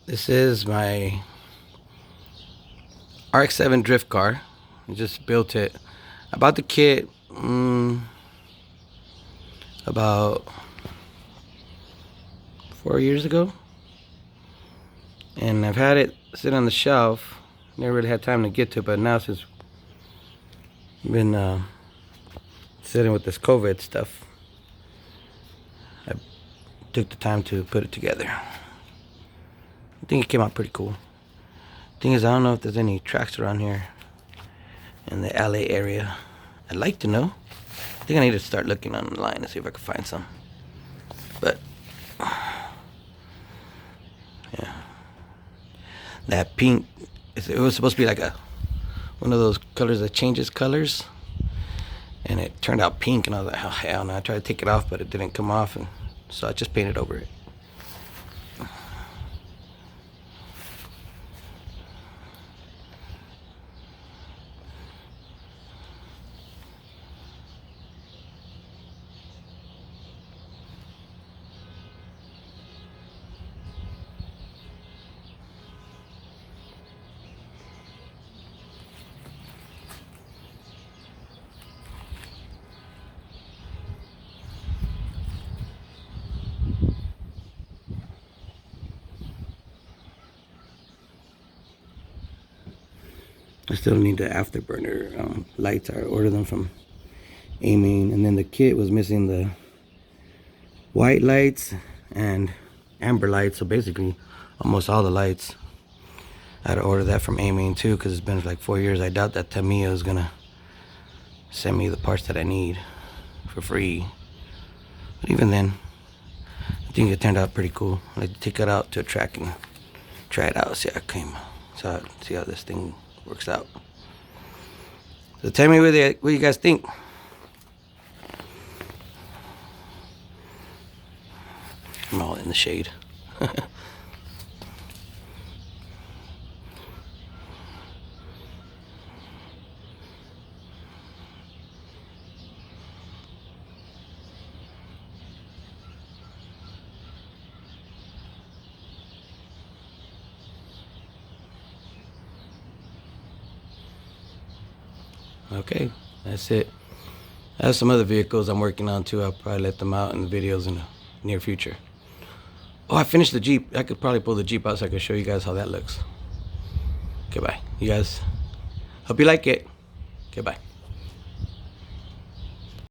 This is my RX7 drift car. I just built it. I bought the kit about 4 years ago, and I've had it sit on the shelf. Never really had time to get to it, but now since I've been sitting with this COVID stuff, I took the time to put it together. I think it came out pretty cool. Thing is, I don't know if there's any tracks around here in the LA area. I'd like to know. I think I need to start looking online and see if I can find some. But yeah, that pink, it was supposed to be like one of those colors that changes colors, and it turned out pink, and I was like, oh hell no. I tried to take it off, but it didn't come off, and so I just painted over it. I still need the afterburner lights. I ordered them from Aiming, and then the kit was missing the white lights and amber lights, so basically almost all the lights. I had to order that from Aiming too, because it's been like 4 years. I doubt that Tamiya is gonna send me the parts that I need for free, but even then I think it turned out pretty cool. I'd like to take it out to a track and try it out, see how this thing works out. So tell me what you guys think. I'm all in the shade. Okay, that's it. I have some other vehicles I'm working on too. I'll probably let them out in the videos in the near future. Oh, I finished the Jeep. I could probably pull the Jeep out so I could show you guys how that looks. Okay, bye. You guys, hope you like it. Okay, bye.